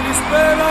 Καλησπέρα.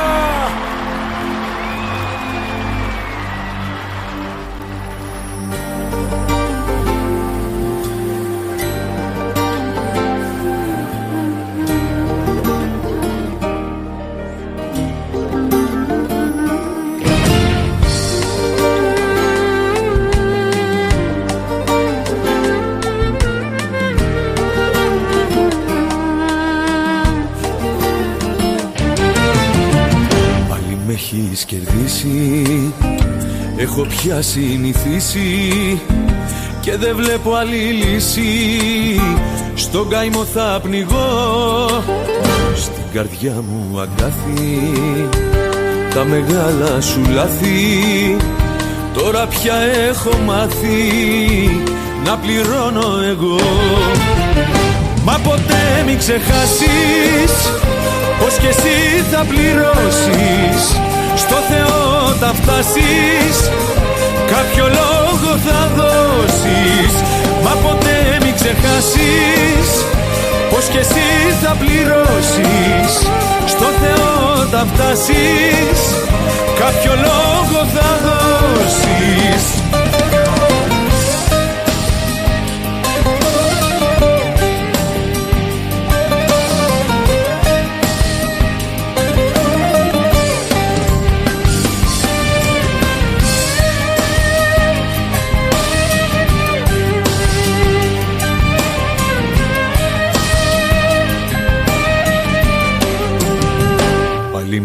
Έχεις κερδίσει, έχω πια συνηθίσει και δεν βλέπω άλλη λύση. Στον καημό θα πνιγώ, στην καρδιά μου αγκάθι τα μεγάλα σου λάθη. Τώρα πια έχω μάθει να πληρώνω εγώ. Μα ποτέ μην ξεχάσεις πως κι εσύ θα πληρώσεις. Στο Θεό θα φτάσεις, κάποιο λόγο θα δώσεις. Μα ποτέ μην ξεχάσεις πως κι εσύ θα πληρώσεις. Στο Θεό θα φτάσεις, κάποιο λόγο θα δώσεις.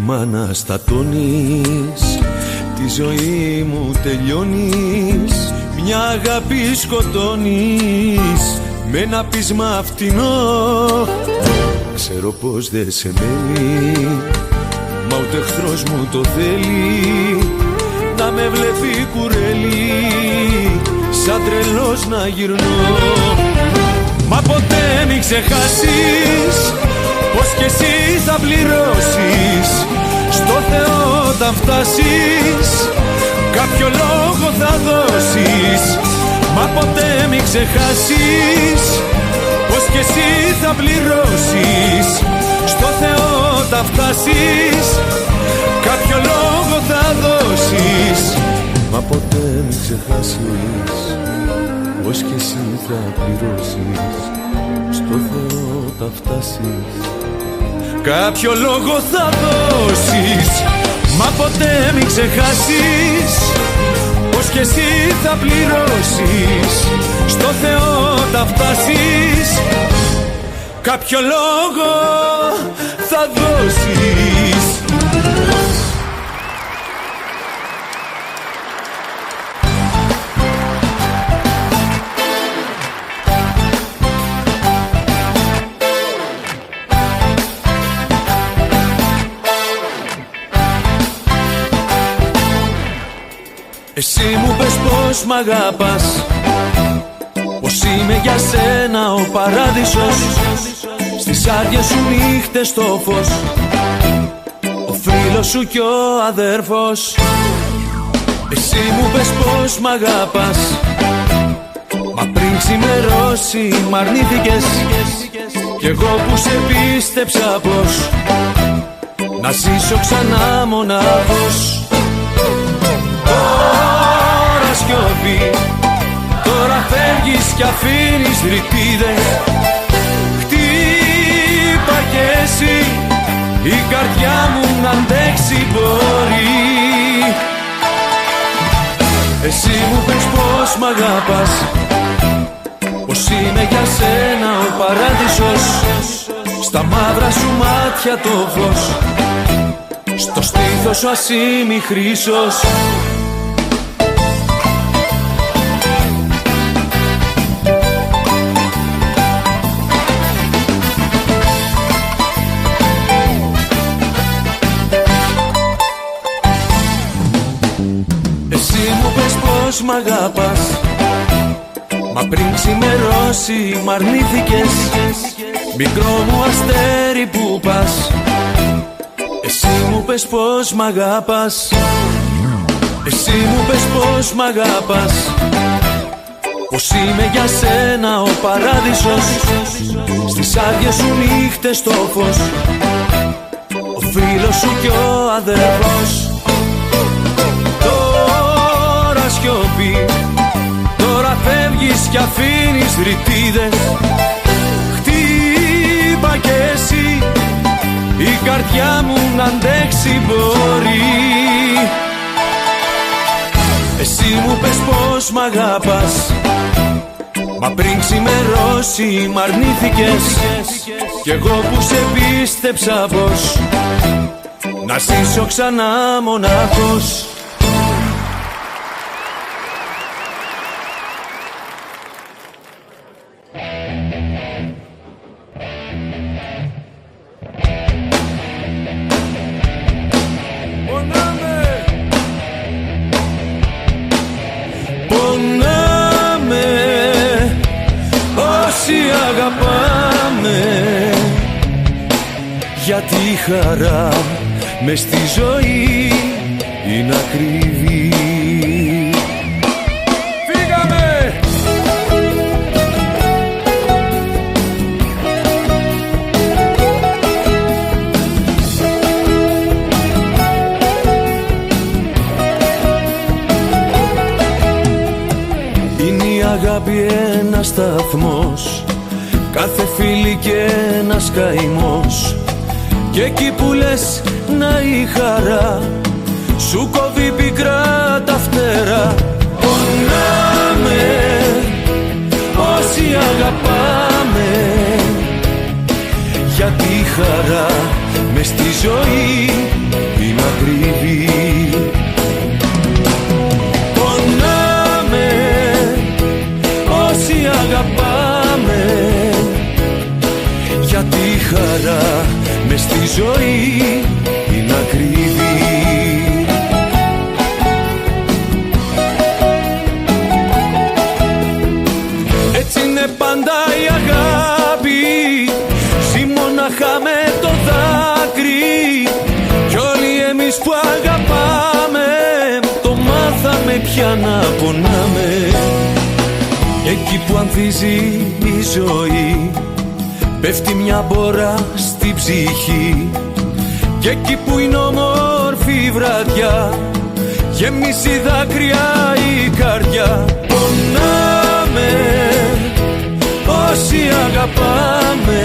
Μάνα στατώνεις, τη ζωή μου τελειώνεις. Μια αγάπη σκοτώνεις με ένα πείσμα φτηνό. Ξέρω πως δεν σε μένει, μα ούτε εχθρός μου το θέλει. Να με βλέπει κουρέλι, σαν τρελός να γυρνώ. Μα ποτέ μην ξεχάσεις πως κι εσύ θα πληρώσεις. Στο Θεό θα φτάσεις, κάποιο λόγο θα δώσεις. Μα ποτέ μην ξεχάσεις πως κι εσύ θα πληρώσεις. Στο Θεό θα φτάσεις, κάποιο λόγο θα δώσεις. Μα ποτέ μην ξεχάσεις πως κι εσύ θα πληρώσεις. Στο Θεό θα φτάσεις, κάποιο λόγο θα δώσεις. Μα ποτέ μην ξεχάσεις πως κι εσύ θα πληρώσεις. Στο Θεό θα φτάσεις, κάποιο λόγο θα δώσεις. Εσύ μου πες πως μ' αγαπάς, πως είμαι για σένα ο παράδεισος. Στις άδειες σου νύχτες το φως, ο φίλος σου κι ο αδέρφος. Εσύ μου πες πως μ' αγαπάς, μα πριν ξημερώσει μ' αρνήθηκες. Κι εγώ που σε πίστεψα πως να ζήσω ξανά μονάχος. Τώρα σιωπή, τώρα φεύγεις κι αφήνεις ρητίδες. Χτύπα κι εσύ, η καρδιά μου να αντέξει μπορεί. Εσύ μου πες πως μ' αγαπάς, πως είμαι για σένα ο παράδεισος. Στα μαύρα σου μάτια το φως, στο στήθος σου ασήμι χρυσός. Εσύ μου πες πως μ' αγαπάς, μα πριν ξημερώσει μ' αρνήθηκες. Μικρό μου αστέρι που πας, εσύ μου πες πως μ' αγαπάς. Εσύ μου πες πως μ' αγαπάς, πως είμαι για σένα ο παράδεισος. Στις άδειες σου νύχτες το φως, ο φίλος σου κι ο αδερφός. Τώρα σιωπή, τώρα φεύγεις κι αφήνεις ρητίδες. Χτύπα κι εσύ, η καρδιά μου να αντέξει μπορεί. Εσύ μου πες πως μ' αγαπάς, μα πριν ξημερώσει μ' αρνήθηκες. Κι εγώ που σε πίστεψα πως να ζήσω ξανά μονάχος. Γιατί η χαρά μες στη ζωή είναι ακριβή. Φύγαμε! Είναι η αγάπη ένας σταθμός, κάθε φίλη και ένας καημός. Κι εκεί που λες να η χαρά σου κόβει πικρά τα φτερά. Πονάμε όσοι αγαπάμε, γιατί η χαρά μες στη ζωή είναι ακριβή. Πονάμε όσοι αγαπάμε, γιατί η χαρά μες στη ζωή είναι ακριβή. Έτσι είναι πάντα η αγάπη, ζει μοναχά με το δάκρυ. Κι όλοι εμείς που αγαπάμε, το μάθαμε πια να πονάμε. Εκεί που ανθίζει η ζωή, πέφτει μια μπόρα στη ψυχή. Και εκεί που είναι όμορφη η βραδιά, γεμίσει δάκρυα η καρδιά. Πονάμε όσοι αγαπάμε,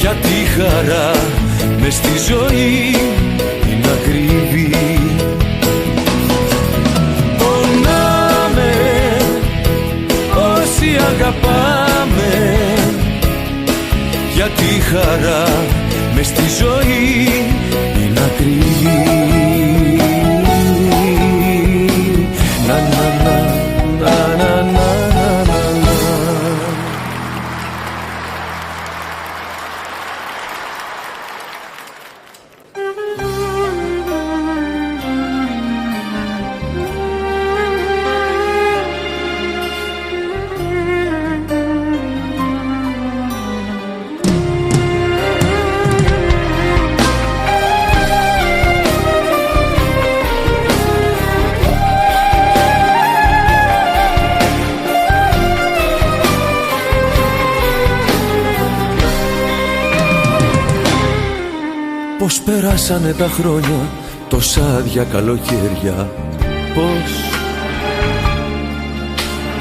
γιατί η χαρά μες στη ζωή είναι ακριβή. Πονάμε όσοι αγαπάμε, γιατί η χαρά μες στη ζωή είναι ακριβή. Να να να να να να. Πώς περάσανε τα χρόνια, τόσα άδεια καλοκαίρια.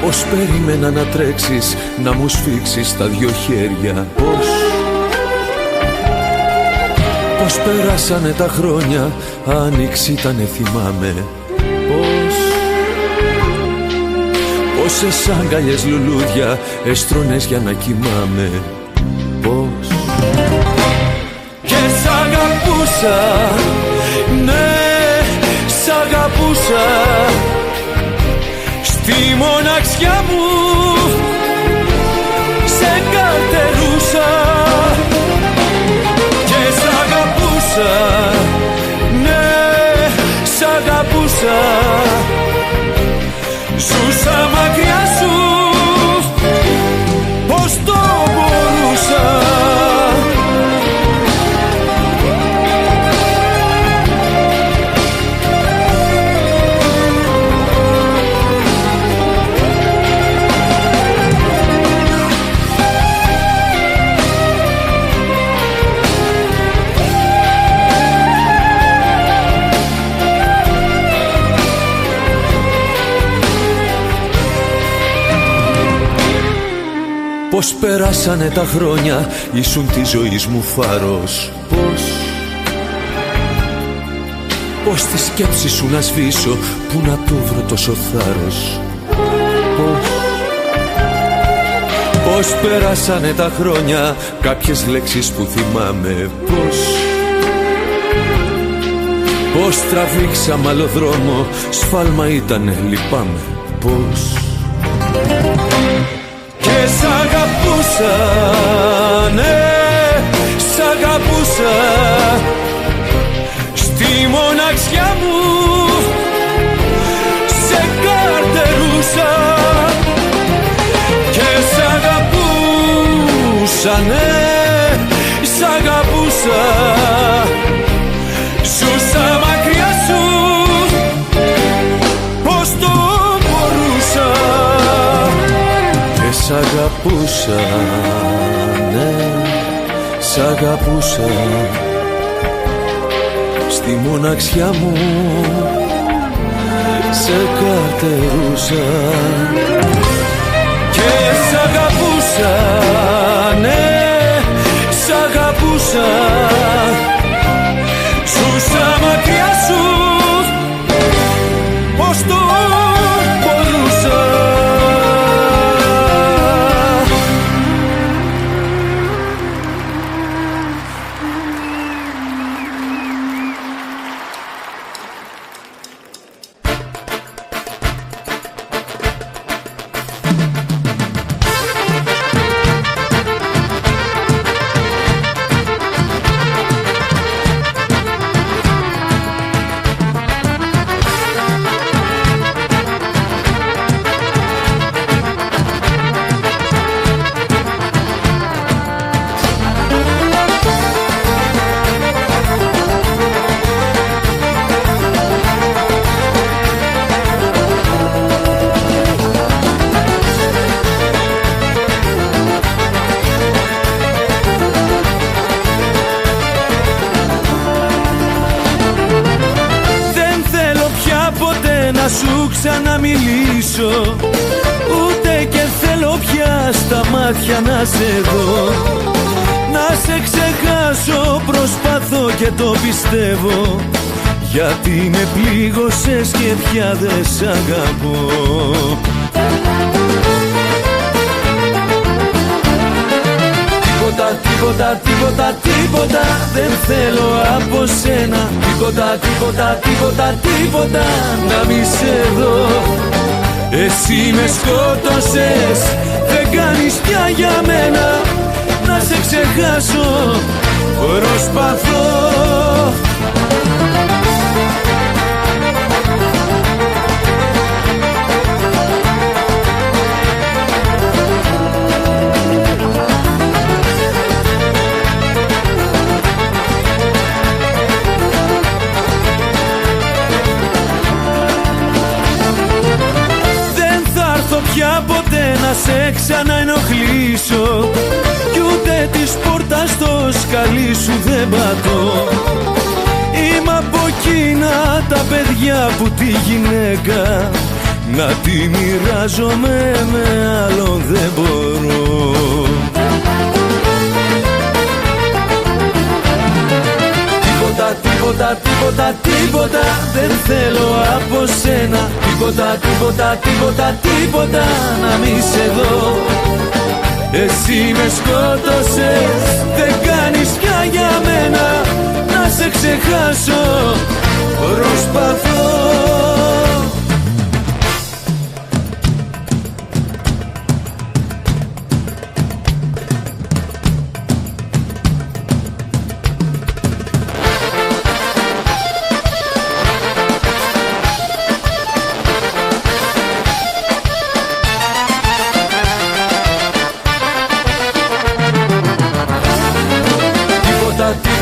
Πώς περίμενα να τρέξεις, να μου σφίξεις τα δυο χέρια. Πώς περάσανε τα χρόνια, άνοιξη ήτανε θυμάμαι. Πόσες αγκαλιές λουλούδια έστρωνες για να κοιμάμαι. Σ' αγαπούσα, ναι, σ' αγαπούσα. Στη μοναξιά μου σε καρτερούσα. Και σ' αγαπούσα, ναι, σ' αγαπούσα. Ζούσα μακριά σου, πώς το μπορούσα. Πως περάσανε τα χρόνια, ήσουν της ζωής μου φάρος. Πως τη σκέψη σου να σβήσω, που να το βρω τόσο θάρρος. Πως περάσανε τα χρόνια, κάποιες λέξεις που θυμάμαι. Πως τραβήξαμε άλλο δρόμο, σφάλμα ήτανε, λυπάμαι. Και σ' αγαπούσα, ναι, σ' αγαπούσα. Στη μοναξιά μου σε καρτερούσα. Και σ' αγαπούσα, ναι, σ' αγαπούσα. Ζούσα μακριά σου, πως το μπορούσα. Και σ' αγαπούσα, ναι, σ' αγαπούσα. Στη μοναξιά μου σε καρτερούσα. Και σ' αγαπούσα, ναι, σ' αγαπούσα. Ζούσα μακριά σου, πως το μπορούσα. Να σου ξαναμιλήσω, ούτε και θέλω πια στα μάτια να σε δω. Να σε ξεχάσω προσπαθώ και το πιστεύω, γιατί με πλήγωσες και πια δεν σ' αγαπώ. Τίποτα, τίποτα, τίποτα, τίποτα δεν θέλω από σένα. Τίποτα, τίποτα, τίποτα, τίποτα να μη σε δω. Εσύ με σκότωσες, δεν κάνεις πια για μένα. Να σε ξεχάσω προσπαθώ. Πια ποτέ να σε ξαναενοχλήσω, κι ούτε της πόρτας στο σκαλί σου δεν πατώ. Είμαι από εκείνα τα παιδιά που τη γυναίκα να τη μοιράζομαι με άλλον δεν μπορώ. Τίποτα, τίποτα, τίποτα, τίποτα δεν θέλω από σένα. Τίποτα, τίποτα, τίποτα, τίποτα να μη σε δω. Εσύ με σκότωσες, δεν κάνεις πια για μένα. Να σε ξεχάσω προσπαθώ.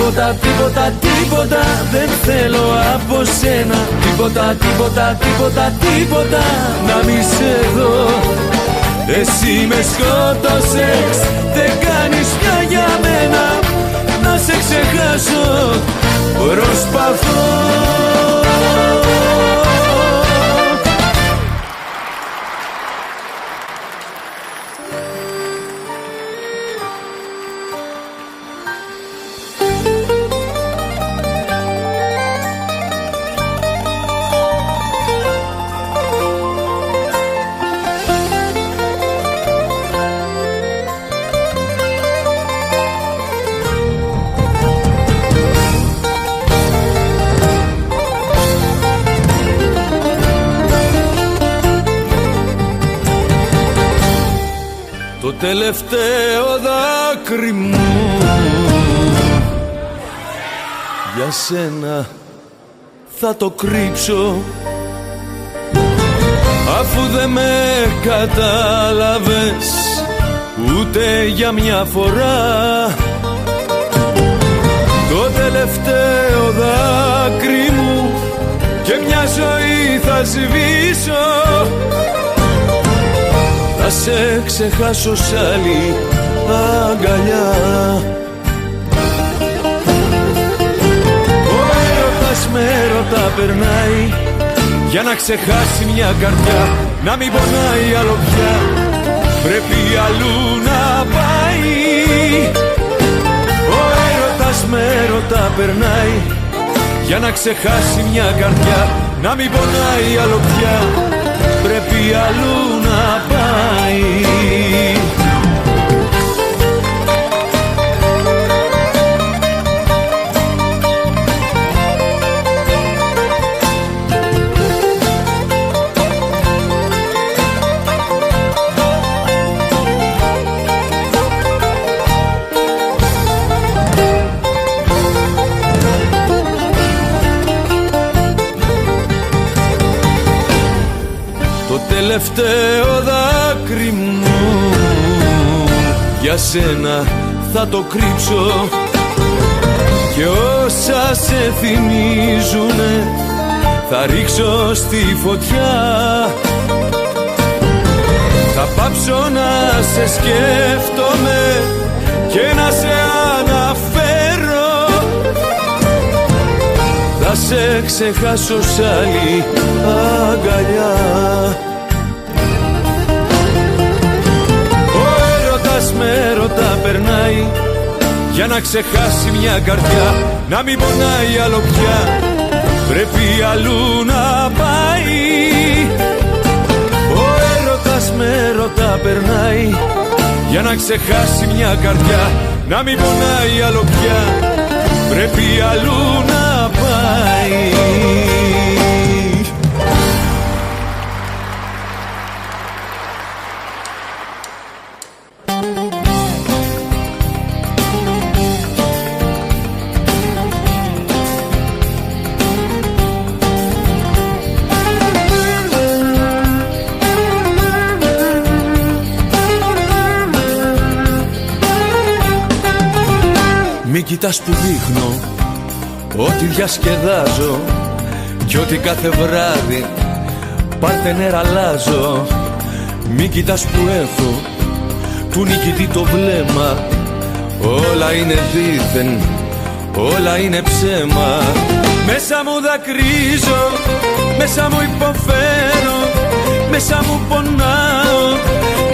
Τίποτα, τίποτα, τίποτα δεν θέλω από σένα. Τίποτα, τίποτα, τίποτα, τίποτα να μη σε δω. Εσύ με σκότωσες, δεν κάνεις πια για μένα. Να σε ξεχάσω προσπαθώ. τελευταίο δάκρυ μου για σένα θα το κρύψω, αφού δεν με κατάλαβες ούτε για μια φορά. Το τελευταίο δάκρυ μου και μια ζωή θα σβήσω, θα σε ξεχάσω σ' άλλη αγκαλιά. Ο έρωτας με έρωτα περνάει για να ξεχάσει μια καρδιά, να μην πονάει άλλο πια, πρέπει αλλού να πάει. Ο έρωτας με έρωτα περνάει για να ξεχάσει μια καρδιά, να μην πονάει άλλο πια, πρέπει αλλού να πάει. Τελευταίο δάκρυ μου για σένα θα το κρύψω, και όσα σε θυμίζουνε θα ρίξω στη φωτιά. Θα πάψω να σε σκέφτομαι και να σε αναφέρω, θα σε ξεχάσω σ' άλλη αγκαλιά. Με έρωτα περνάει για να ξεχάσει μια καρδιά, να μην πονάει άλλο πια, πρέπει αλλού να πάει. Ο έρωτας με έρωτα περνάει για να ξεχάσει μια καρδιά, να μην πονάει άλλο πια, πρέπει αλλού να πάει. Μη κοιτάς που δείχνω ότι διασκεδάζω κι ότι κάθε βράδυ παρτενέρ αλλάζω. Μη κοιτάς που έχω του νικητή το βλέμμα, όλα είναι δίθεν, όλα είναι ψέμα. Μέσα μου δακρύζω, μέσα μου υποφέρω, μέσα μου πονάω,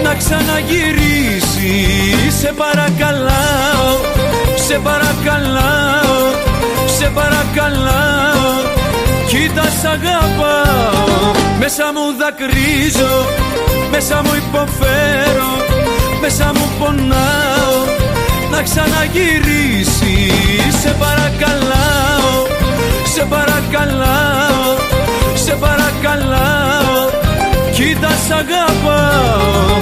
να ξαναγυρίσεις σε παρακαλάω, σε παρακαλάω, σε παρακαλάω, κοίτα σ' αγαπάω. Μέσα μου δακρύζω, μέσα μου υποφέρω, μέσα μου πονάω, να ξαναγυρίσεις σε παρακαλάω, σε παρακαλάω, σε παρακαλάω, κοίτα σ' αγαπάω.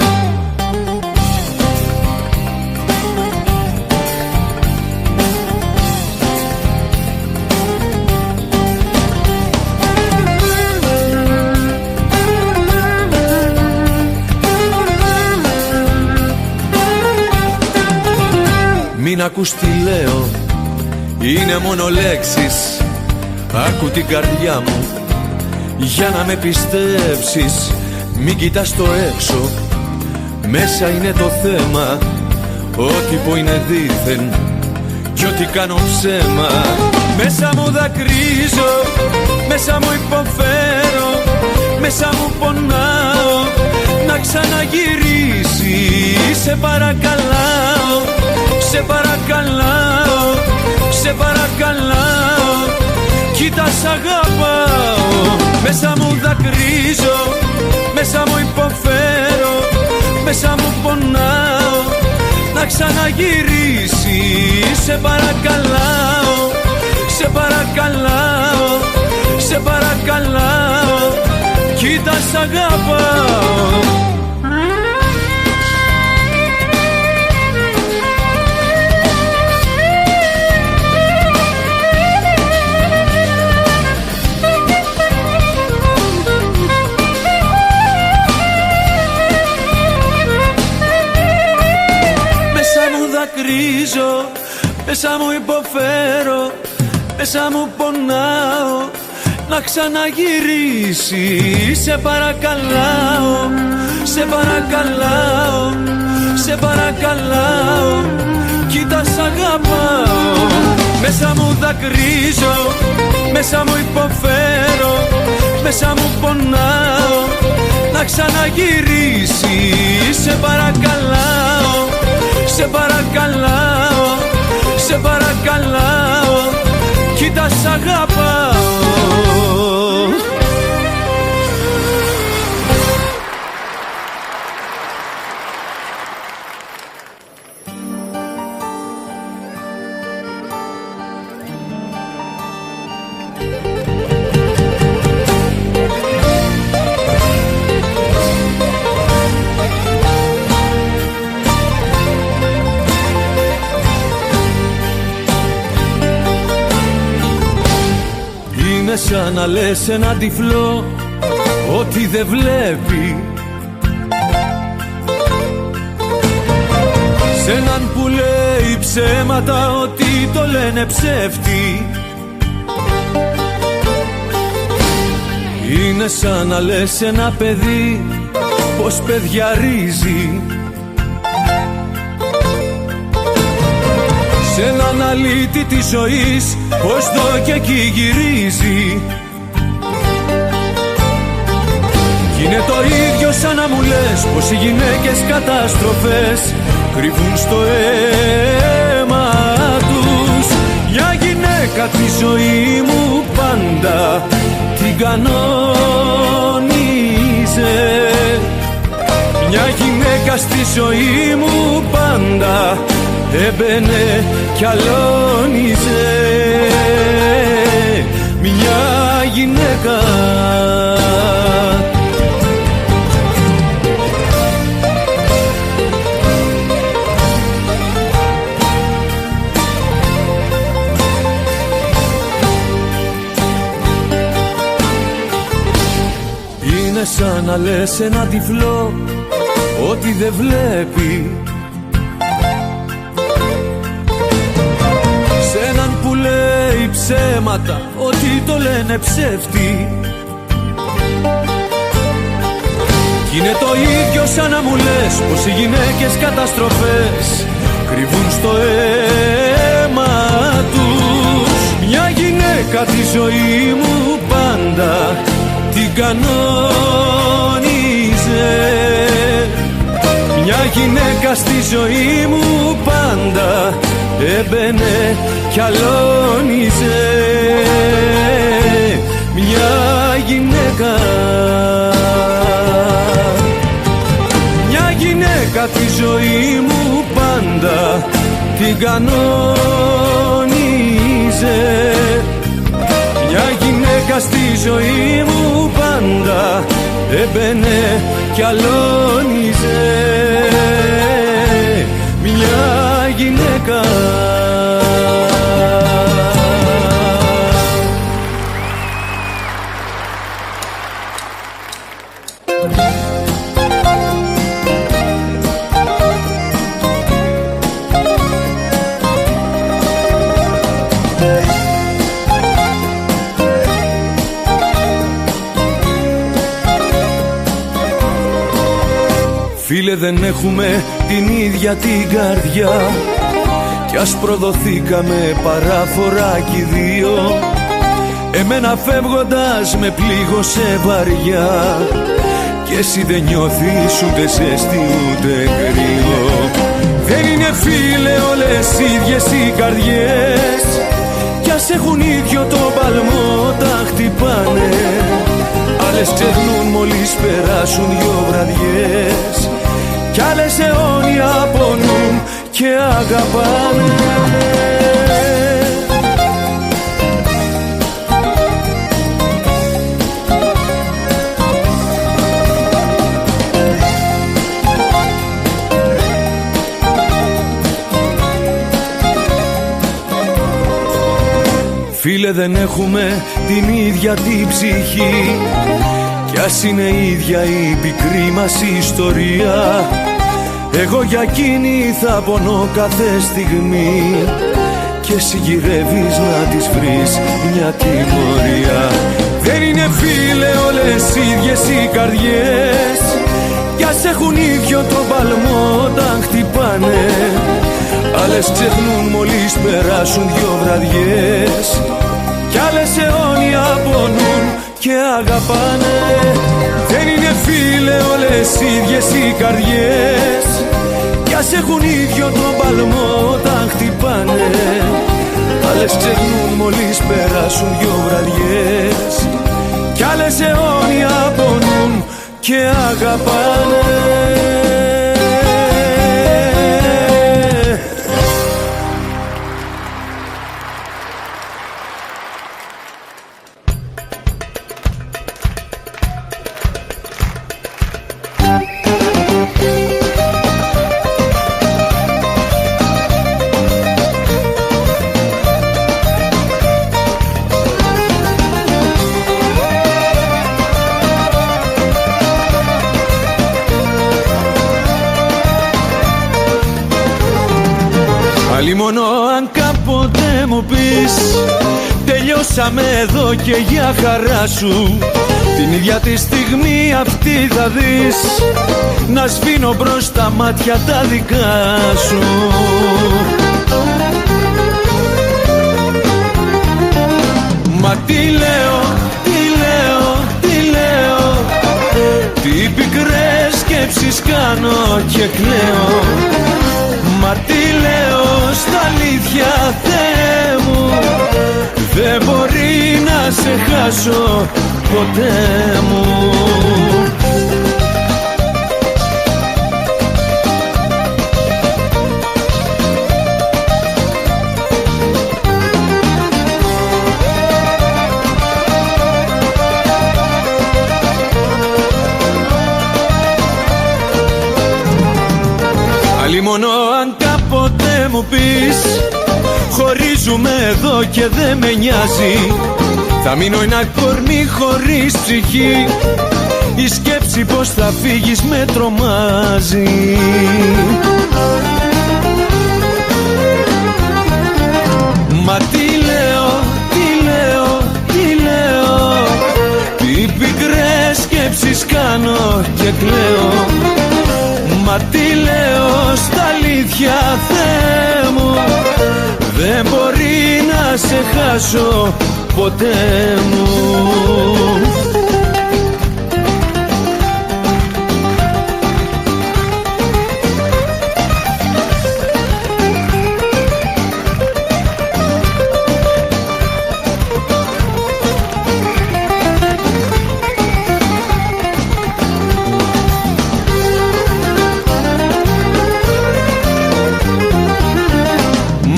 Μην ακούς τι λέω, είναι μόνο λέξεις, άκου την καρδιά μου για να με πιστέψεις. Μην κοιτάς το έξω, μέσα είναι το θέμα, ό,τι πω είναι δίθεν κι ό,τι κάνω ψέμα. Μέσα μου δακρύζω, μέσα μου υποφέρω, μέσα μου πονάω, να ξαναγυρίσεις σε παρακαλάω, σε παρακαλάω, σε παρακαλάω, κοίτα σ' αγαπάω. Μέσα μου δακρύζω, μέσα μου υποφέρω, μέσα μου πονάω, να ξαναγυρίσεις σε παρακαλάω, σε παρακαλάω, σε παρακαλάω, κοίτα σ' αγαπάω. δακρύζω, μέσα μου υποφέρω, μέσα μου πονάω. Να ξαναγυρίσει, σε παρακαλάω, σε παρακαλάω, σε παρακαλάω. Κοίτα σ' αγαπάω. Μέσα μου δακρύζω, μέσα μου υποφέρω, μέσα μου πονάω. Να ξαναγυρίσει, σε παρακαλάω, σε παρακαλάω, σε παρακαλάω. Κοίτα σ' αγαπάω. Σαν να λες έναν τυφλό ότι δεν βλέπει, σ' έναν που λέει ψέματα ότι το λένε ψεύτη. Είναι σαν να λες ένα παιδί πως παιδιαρίζει, σ' έναν αλήτη της ζωής πως το και εκεί γυρίζει. Κι είναι το ίδιο σαν να μου λες πως οι γυναίκες καταστροφές κρύβουν στο αίμα τους. Μια γυναίκα τη ζωή μου πάντα την κανόνιζε, μια γυναίκα στη ζωή μου πάντα έμπαινε κι αλώνιζε. Μια γυναίκα. Είναι σαν να λες ένα τυφλό ότι δεν βλέπει, σ' έναν που λέει ψέματα ότι το λένε ψεύτη. Κι είναι το ίδιο σαν να μου λες πως οι γυναίκες καταστροφές κρύβουν στο αίμα τους. Μια γυναίκα τη ζωή μου πάντα την κανόνιζε, μια γυναίκα στη ζωή μου πάντα έμπαινε κι αλώνιζε. Μια γυναίκα. Μια γυναίκα τη ζωή μου πάντα την κανόνιζε, μια γυναίκα στη ζωή μου πάντα έμπαινε κι αλώνιζε. Μια γυναίκα. Φίλε, δεν έχουμε την ίδια την καρδιά, κι ας προδοθήκαμε παράφορα κι οι δύο. Εμένα φεύγοντας με πλήγωσε βαριά, κι εσύ δεν νιώθεις ούτε ζέστη ούτε κρύο. Δεν είναι φίλε όλες ίδιες οι καρδιές, κι ας έχουν ίδιο το παλμό τα χτυπάνε. Άλλες ξεχνούν μόλις περάσουν δυο βραδιές, κι άλλες αιώνια πονούν και αγαπάνε. Φίλε, δεν έχουμε την ίδια την ψυχή, κι ας είναι ίδια η πικρή μας ιστορία. Εγώ για εκείνη θα πονώ κάθε στιγμή και εσύ γυρεύεις να της βρεις μια τιμωρία. Δεν είναι φίλε όλες ίδιες οι καρδιές, κι ας έχουν ίδιο τον παλμό όταν χτυπάνε. Άλλες ξεχνούν μόλις περάσουν δυο βραδιές, κι άλλες αιώνια πονούν και αγαπάνε. Δεν είναι φίλε όλες ίδιες οι καρδιές, κι ας έχουν ίδιο τον παλμό όταν χτυπάνε. Άλλες ξεχνούν μόλις περάσουν δυο βραδιές, κι άλλες αιώνια πονούν και αγαπάνε. Πάλι μόνο αν κάποτε μου πεις τελειώσαμε εδώ και για χαρά σου, την ίδια τη στιγμή αυτή θα δεις να σβήνω μπρος τα μάτια τα δικά σου. Μα τι λέω, τι λέω, τι λέω, τι πικρές σκέψεις κάνω και κλαίω. Μα τι λέω στα αλήθεια Θεέ μου, δεν μπορεί να σε χάσω ποτέ μου. Άλλη μόνο αν κάποτε μου πεις χωρίζουμε εδώ και δεν με νοιάζει, θα μείνω ένα κορμί χωρίς ψυχή, η σκέψη πως θα φύγεις με τρομάζει. Μα τι λέω, τι λέω, τι λέω, τι πικρές σκέψεις κάνω και κλαίω. Μα τι λέω στα αλήθεια Θεέ μου, δεν μπορεί να σε χάσω ποτέ μου.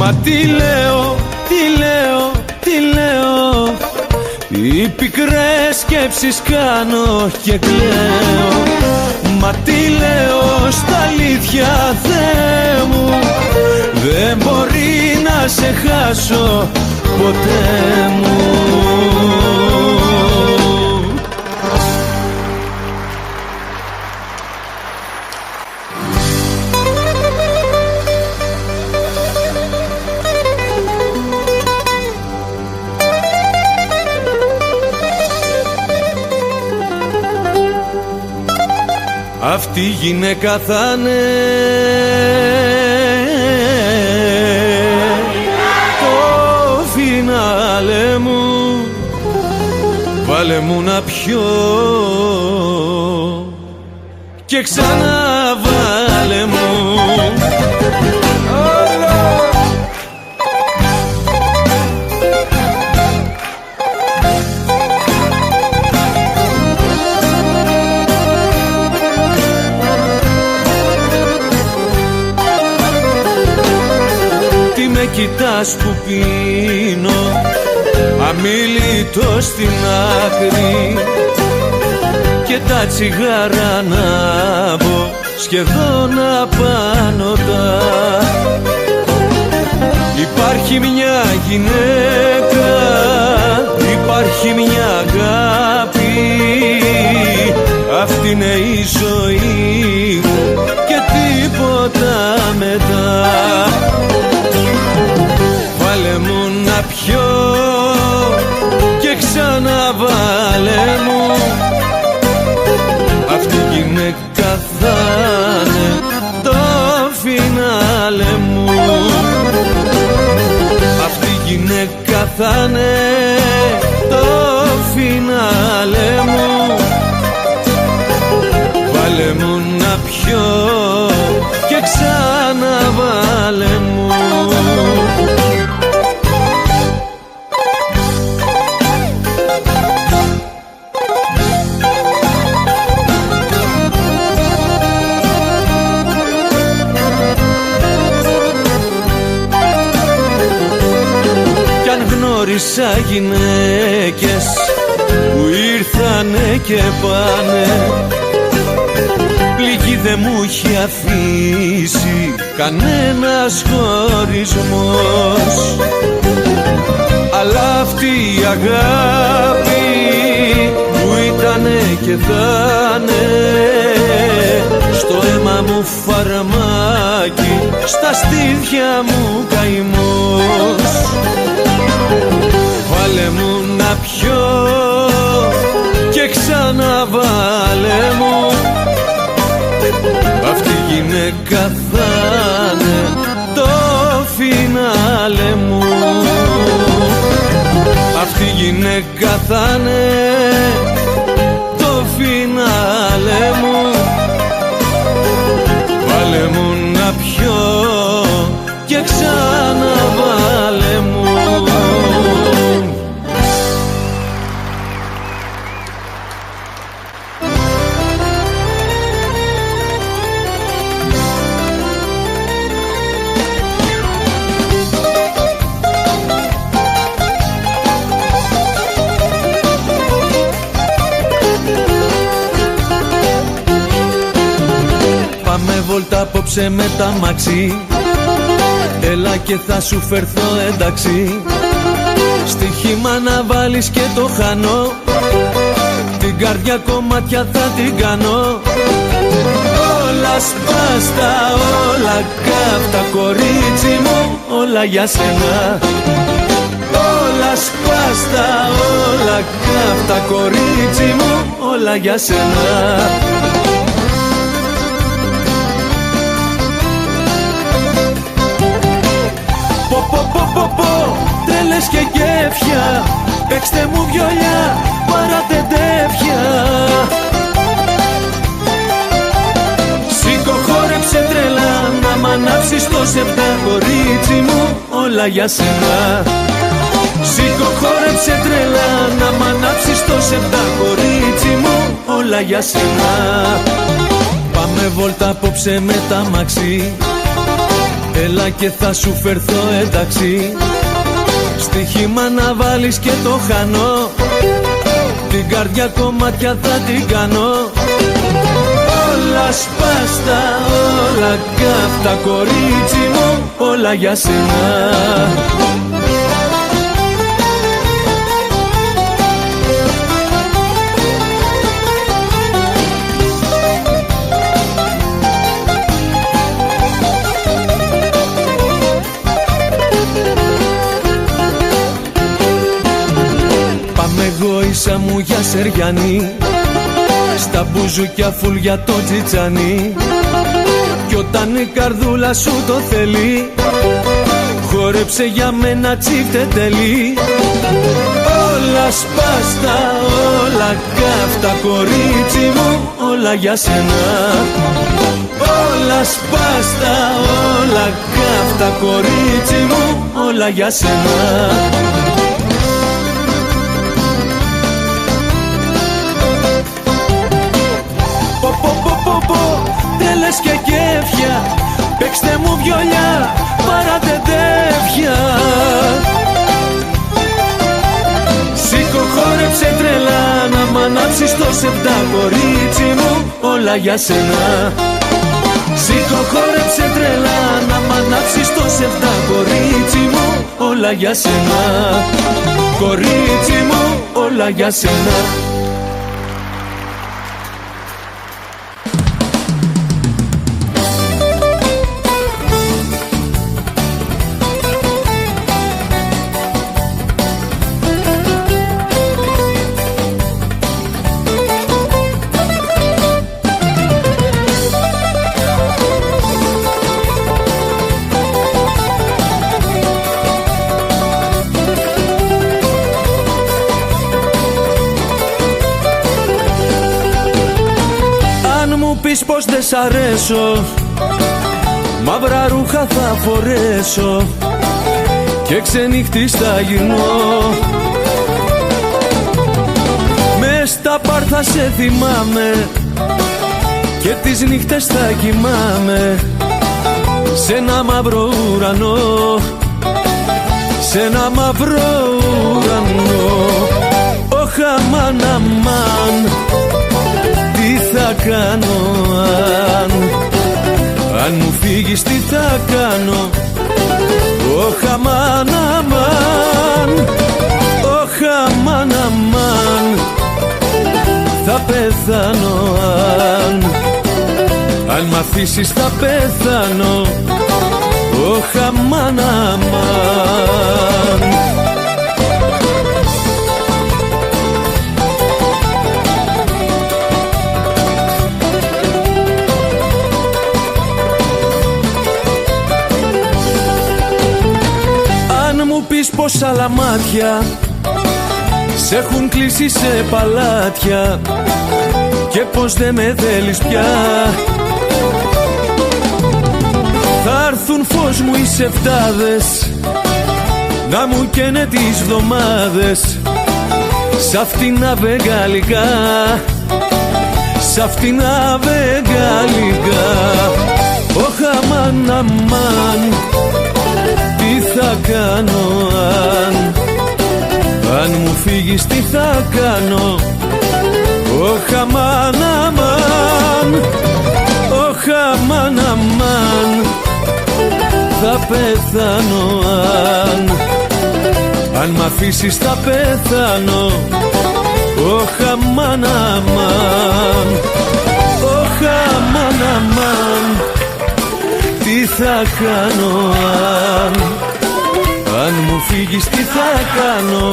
Μα τι λέω, τι λέω, τι λέω, τι πικρές σκέψεις κάνω και κλαίω. Μα τι λέω στα αλήθεια Θεέ μου, δεν μπορεί να σε χάσω ποτέ μου. Αυτή η γυναίκα θα είναι το φινάλε μου, βάλε μου να πιω και ξαναβάλε μου. Κοιτάς που πίνω αμίλητο στην άκρη και τα τσιγάρα να μπω σχεδόν απάνωτα. Υπάρχει μια γυναίκα, υπάρχει μια αγάπη, αυτή είναι η ζωή μου και τι τίποτα μετά. Βάλε μου να πιω και ξαναβάλε μου. Αυτή η γυναίκα θα είναι το φινάλε μου. Αυτή η γυναίκα θα είναι το φινάλε μου. Βάλε μου να πιω και ξαναβάλε μου. Κι αν γνώρισα γυναίκες που ήρθανε και πάνε, πληγή δε μου έχει αφήσει κανένας χωρισμός. Αλλά αυτή η αγάπη που ήτανε και θα'ναι, στο αίμα μου φαρμάκι, στα στήθια μου καημός. Βάλε μου να πιω και ξαναβάλε μου. Αυτή η γυναίκα θα είναι το φινάλε μου. Αυτή η γυναίκα θα είναι το φινάλε μου. Βάλε μου να πιω και ξαναβάλε μου. Πάμε βόλτα απόψε με τα μαξί, έλα και θα σου φερθώ εντάξει. Στοίχημα να βάλεις και το χάνω, την καρδιά κομμάτια θα την κάνω. Όλα σπάστα, όλα καύτα κορίτσι μου, όλα για σένα. Όλα σπάστα, όλα καύτα κορίτσι μου, όλα για σένα. Τρέλες και κέφια, παίξτε μου βιολιά, παρατεντεύια. Σήκω χόρεψε τρέλα, να μ' ανάψεις το σεπτά κορίτσι μου, όλα για σένα. Σήκω χόρεψε τρέλα, να μ' ανάψεις το σεπτά κορίτσι μου, όλα για σένα. Πάμε βόλτα απόψε με τα μαξί, έλα και θα σου φερθώ εντάξει. Στοίχημα να βάλεις και το χάνω, την καρδιά κομμάτια θα την κάνω. Όλα σπάστα, όλα καύτα κορίτσι μου, όλα για σένα. Εγώ ίσα μου για Σεριανή, στα μπουζούκια φουλ για το τζιτζανί. Κι όταν η καρδούλα σου το θέλει, χόρεψε για μένα τσίφτε τελεί. Όλα σπάστα, όλα καύτα κορίτσι μου, όλα για σένα. Όλα σπάστα, όλα καύτα κορίτσι μου, όλα για σένα. Τρέλες και κέφια, παίξτε μου βιολιά, παρατεντεύια. Σήκω χόρεψε τρέλα, να μ' ανάψεις το σεπτά κορίτσι μου, όλα για σένα. Σήκω χόρεψε τρέλα, να μ' ανάψεις το σεπτά κορίτσι μου, όλα για σένα. Κορίτσι μου, όλα για σένα. πεις πως δεν σ' αρέσω, μαύρα ρούχα θα φορέσω και ξενύχτης θα γυρνώ. Μες στα πάρ θα σε θυμάμαι και τις νύχτες θα κοιμάμαι σε ένα μαύρο ουρανό, σε ένα μαύρο ουρανό. Ωχ, αμάν, αμάν, τι θα κάνω αν μου φύγεις, τι θα κάνω. Ωχ, αμάν, αμάν, ωχ, αμάν, αμάν, θα πεθάνω αν μ' αφήσεις, θα πεθάνω. Ωχ, αμάν, αμάν. Αν μου πεις πως άλλα μάτια σ' έχουν κλείσει σε παλάτια και πως δεν με θέλεις πια, θα έρθουν φως μου οι σεφτάδες να μου καίνε τις βδομάδες σ' αυτίνα βεγγαλικά, σ' αυτίνα βεγγαλικά. Ωχ, αμάν, αμάν, τι θα κάνω αν μου φύγεις, τι θα κάνω. Ωχ, αμάν, αμάν, ωχ, αμάν, αμάν, θα πεθάνω αν μ' αφήσεις, θα πεθάνω. Ωχ, αμάν, αμάν, ωχ, αμάν, αμάν, τι θα κάνω αν μου φύγεις, τι θα κάνω.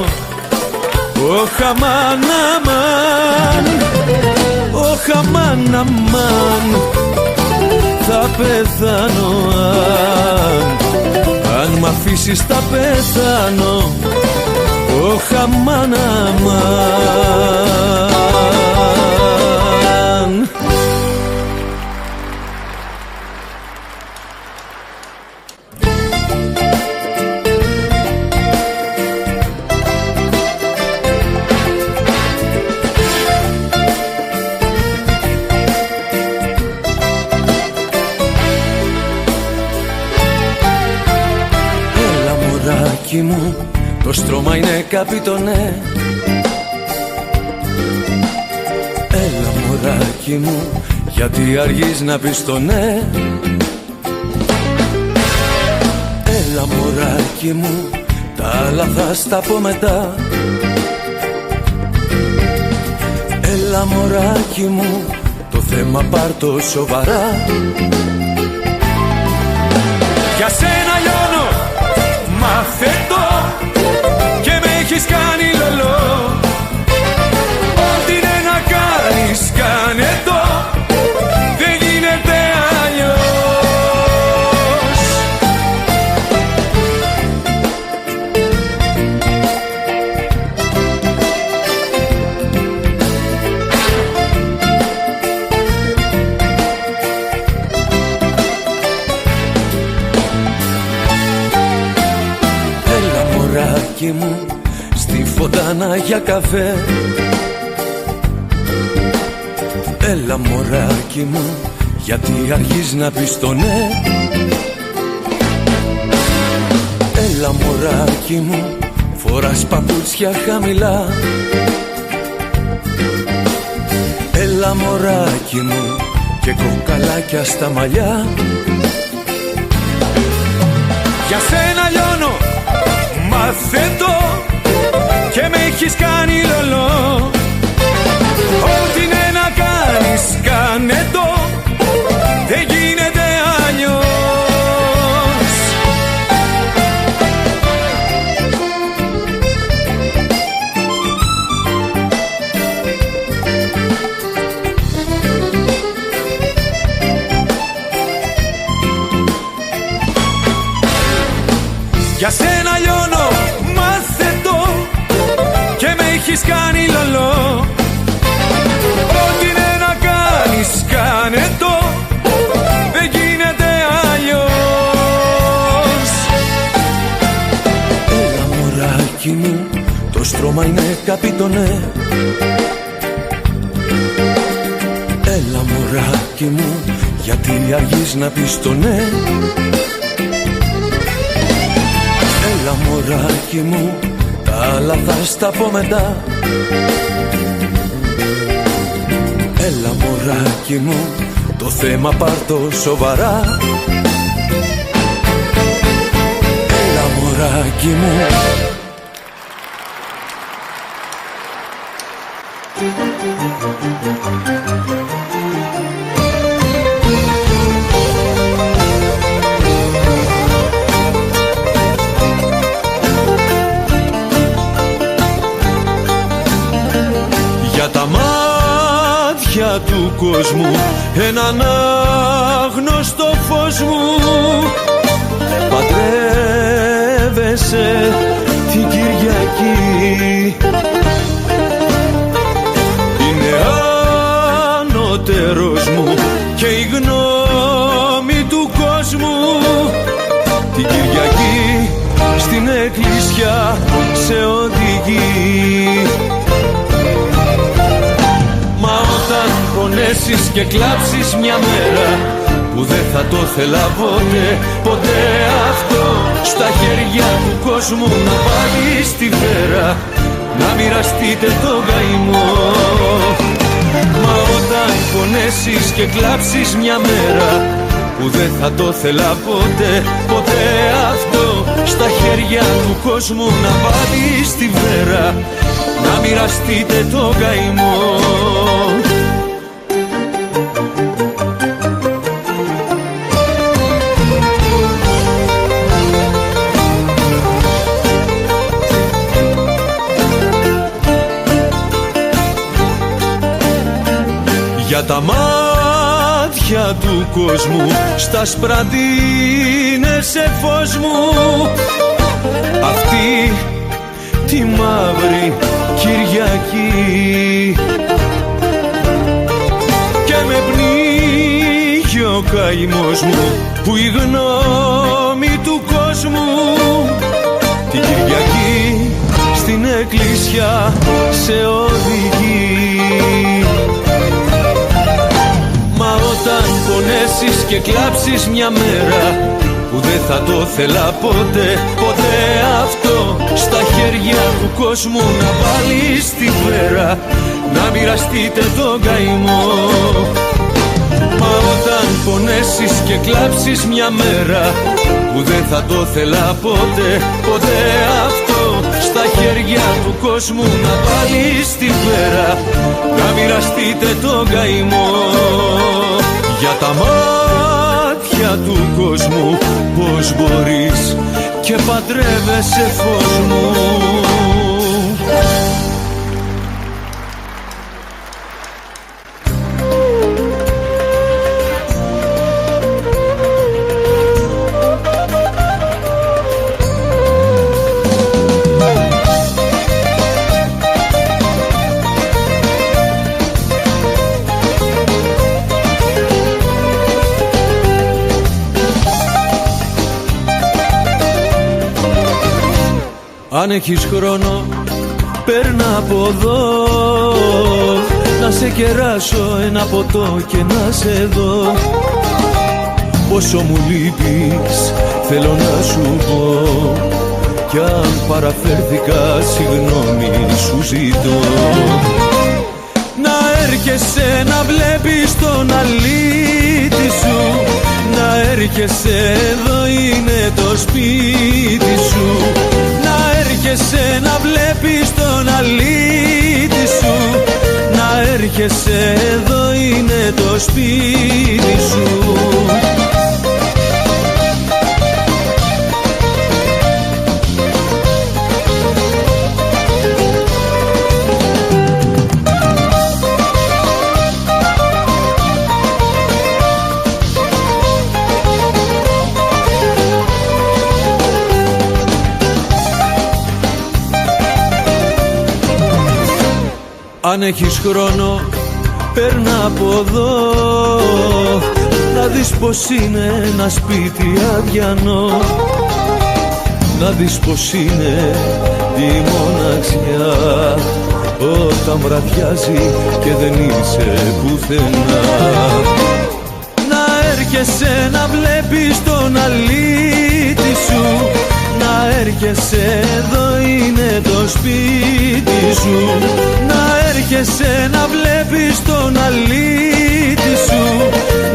Ωχ, αμάν, αμάν, ωχ, αμάν, αμάν, θα πεθάνω αν μ' αφήσεις, θα πεθάνω. Ωχ, αμάν, αμάν. Μου, το στρώμα είναι καπιτονέ. Έλα μωράκι μου, γιατί αργείς να πεις το ναι. Έλα μωράκι μου, τα άλλα θα στα πω μετά. Έλα μωράκι μου, το θέμα πάρ' το σοβαρά. Για σένα λιώνω, μάθε το, και με έχεις κάνει λολό. Ό,τι είναι να κάνεις, κάνε το, δεν γίνεται αλλιώς. Μου, στη φωτάνα για καφέ. Έλα μωράκι μου, γιατί αργείς να πεις το ναι. Έλα μωράκι μου, φοράς παπούτσια χαμηλά. Έλα μωράκι μου, και κοκαλάκια στα μαλλιά. Για σένα λιώνω, μάθε το, και με έχεις κάνει λολό. Ό,τι είναι να κάνεις, κάνε το, δεν γίνεται αλλιώς. Για σένα λιώνω, μάθε μου το στρώμα είναι καπιτονέ. Έλα μωράκι μου, γιατί αργείς να πεις το ναι. Έλα μωράκι μου, τα άλλα θα στα πω μετά. Έλα μωράκι μου, το θέμα πάρ' το σοβαρά. Έλα μωράκι μου. Για τα μάτια του κόσμου έναν άγνωστο φως μου, παντρεύεσαι την Κυριακή. Είναι ανώτερος μου και η γνώμη του κόσμου. Την Κυριακή στην εκκλησιά σε οδηγεί. Μα όταν πονέσεις και κλάψεις μια μέρα που δεν θα το θέλα ποτέ, ποτέ αυτό, στα χέρια του κόσμου να βάλεις τη φέρα, να μοιραστείτε το καημό. Μα όταν πονέσεις και κλάψεις μια μέρα που δεν θα το θέλα ποτέ, ποτέ αυτό, στα χέρια του κόσμου να βάλεις τη φέρα, να μοιραστείτε το καημό. Για τα μάτια του κόσμου στα σπραντίνεσαι φως μου, αυτή τη μαύρη Κυριακή. Και με πνίγει ο καημός μου που η γνώμη του κόσμου, την Κυριακή στην εκκλησιά σε οδηγεί. Μα όταν πονέσεις και κλάψεις μια μέρα που δεν θα το θέλα ποτέ, ποτέ αυτό, στα χέρια του κόσμου να βάλεις τη φέρα, να μοιραστείτε τον καημό. Μα όταν πονέσεις και κλάψεις μια μέρα που δεν θα το θέλα ποτέ, ποτέ αυτό, στα χέρια του κόσμου να βάλεις τη φέρα, να μοιραστείτε τον καημό. Για τα μάτια του κόσμου πώς μπορείς και παντρεύεσαι φως μου. Αν έχεις χρόνο παίρνα από εδώ, να σε κεράσω ένα ποτό και να σε δω. Πόσο μου λείπεις θέλω να σου πω, κι αν παραφέρθηκα συγγνώμη σου ζητώ. Να έρχεσαι να βλέπεις τον αλήτη σου, να έρχεσαι εδώ είναι το σπίτι σου. Να έρχεσαι να βλέπεις τον αλήτη σου, να έρχεσαι εδώ είναι το σπίτι σου. Αν έχεις χρόνο παίρνα από εδώ, να δεις πως είναι ένα σπίτι αδιανό, να δεις πως είναι τη μοναξιά όταν βραδιάζει και δεν είσαι πουθενά. Να έρχεσαι να βλέπεις τον αλήτη σου, να έρχεσαι εδώ είναι το σπίτι σου. Να έρχεσαι να βλέπεις τον αλήτη σου,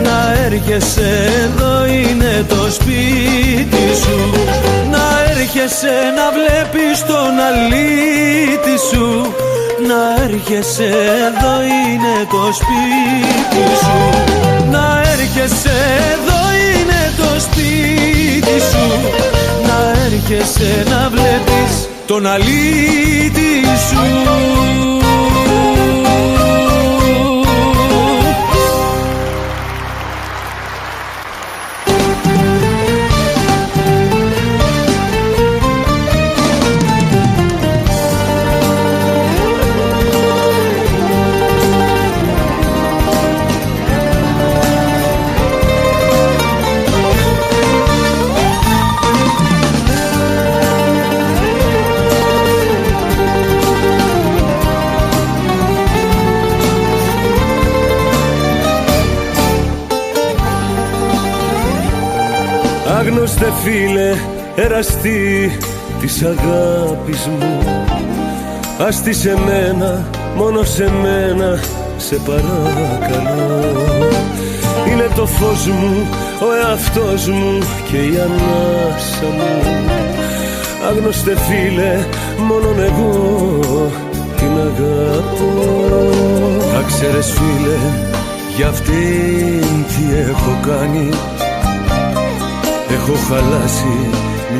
να έρχεσαι εδώ είναι το σπίτι σου. Να έρχεσαι να βλέπεις τον αλήτη σου, να έρχεσαι εδώ είναι το σπίτι σου. Να έρχεσαι εδώ είναι το σπίτι σου, να έρχεσαι να βλέπεις τον αλήτη σου. Άγνωστε φίλε, εραστή της αγάπης μου, άστη σε μένα, μόνο σε μένα, σε παρακαλώ. Είναι το φως μου, ο εαυτός μου και η ανάσα μου. Άγνωστε φίλε, μόνον εγώ την αγαπώ. Θα ξέρεις φίλε, για αυτήν τι έχω κάνει. Έχω χαλάσει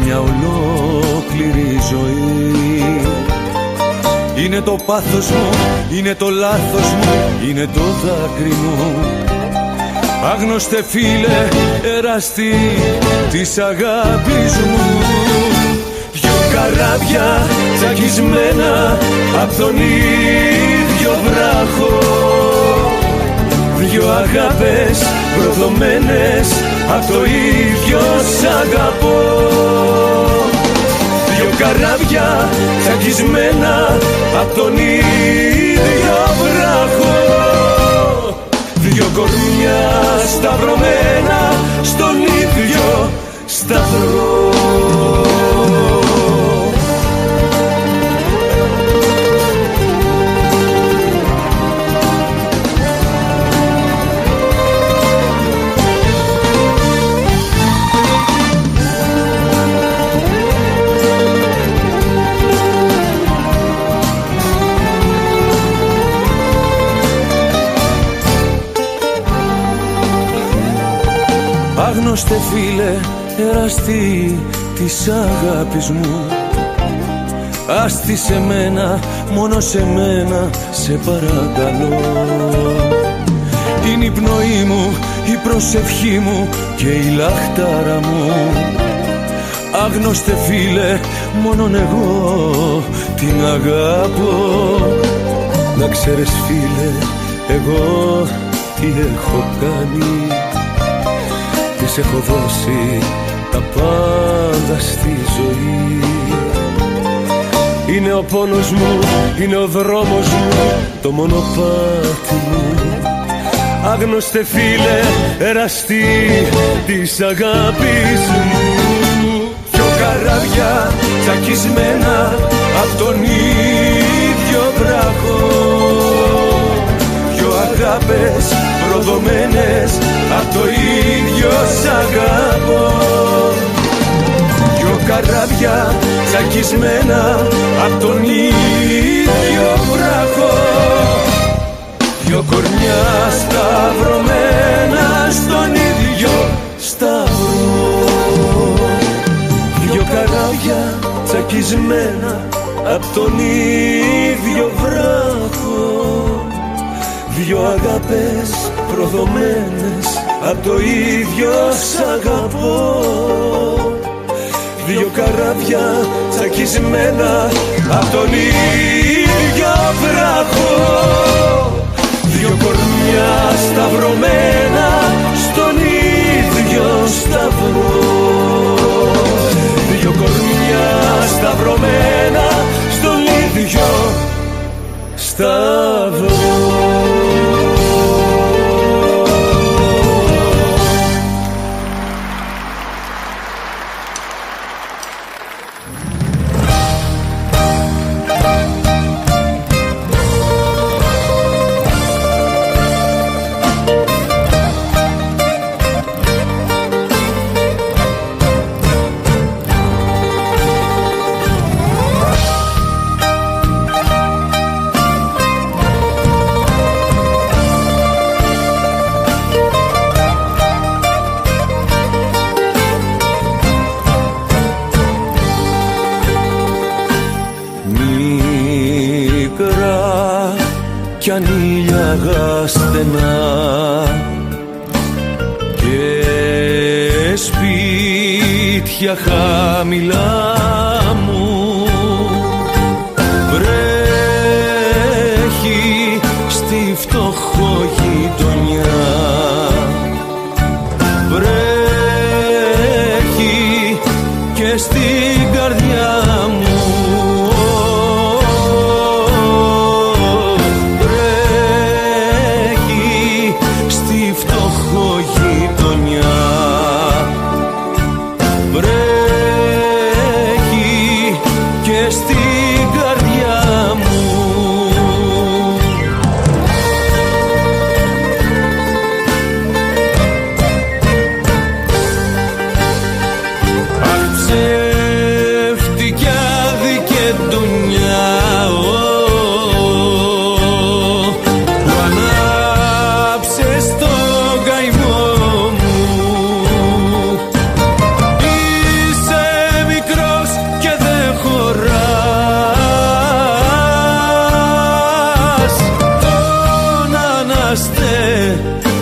μια ολόκληρη ζωή. Είναι το πάθος μου, είναι το λάθος μου, είναι το δάκρυ μου. Άγνωστε φίλε, εραστή της αγάπης μου. Δυο καράβια τσακισμένα απ' τον ίδιο βράχο, δυο αγάπες προδομένες απ' το ίδιο σ' αγαπώ. Δυο καράβια τσακισμένα απ' τον ίδιο βράχο, δυο κορμιά σταυρωμένα στον ίδιο σταυρό. Άγνωστε φίλε, εραστή της αγάπης μου, άστη σε μένα, μόνο σε μένα, σε παρακαλώ. Είναι η πνοή μου, η προσευχή μου και η λαχτάρα μου. Άγνωστε φίλε, μόνον εγώ την αγαπώ. Να ξέρεις φίλε, εγώ τι έχω κάνει. Της έχω δώσει τα πάντα στη ζωή. Είναι ο πόνος μου, είναι ο δρόμος μου, το μονοπάτι μου. Άγνωστε φίλε, εραστή της αγάπης μου. Δυο καράβια τσακισμένα απ' τον ίδιο βράχο, δυο αγάπες προδομένες απ' το ίδιο σ' αγαπώ. Δυο καράβια τσακισμένα απ' τον ίδιο βράχο, δυο κορμιά σταυρωμένα στον ίδιο σταυρό. Δυο καράβια τσακισμένα απ' τον ίδιο βράχο, δυο αγάπες προδομένες απ' το ίδιο σ' αγαπώ. Δυο καράβια τσακισμένα απ' τον ίδιο βράχο, δυο κορμιά σταυρωμένα στον ίδιο σταυρό. Δυο κορμιά σταυρωμένα θα βρω. Κι ανήλια στενά και σπίτια χαμηλά μου βρέχει στη φτωχογειτονιά, βρέχει και στην καρδιά μου.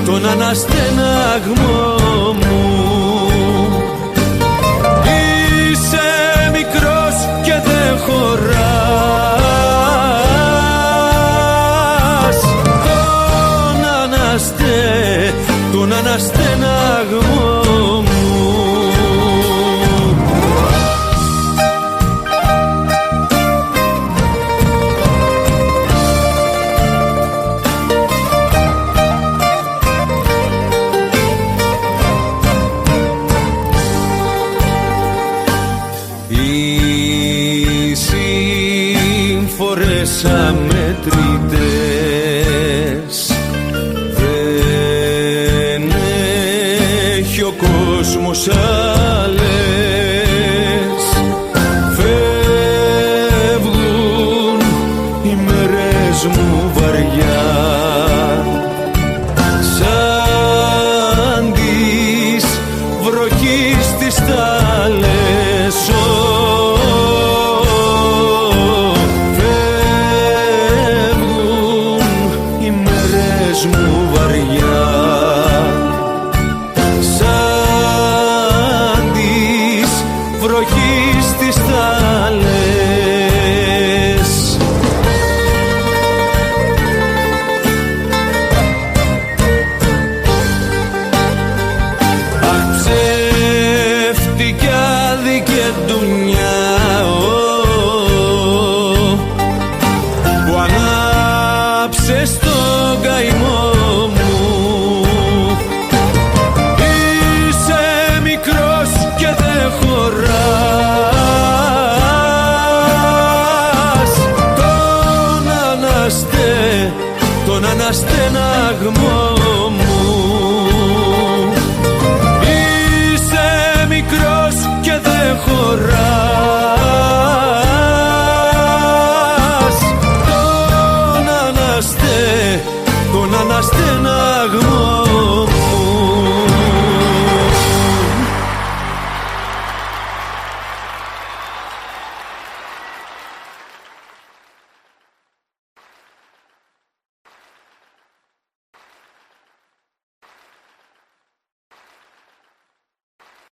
Τον αναστεναγμό μου είσαι μικρός και δεν χωράς. Τον αναστεναγμό μου. Φορές αμετρητές δεν έχει ο κόσμος άλλες. Φεύγουν οι μέρες μου βαριά σαν της βροχής τις τάλες. Μου βαριά σαν της βροχής τις τάλες. Αχ, ψεύτικη άδικη ντουνιά που ανάψε στον καημό. Τον αναστεναγμό μου είσαι μικρός και δεν χωράς. Τον αναστεναγμό.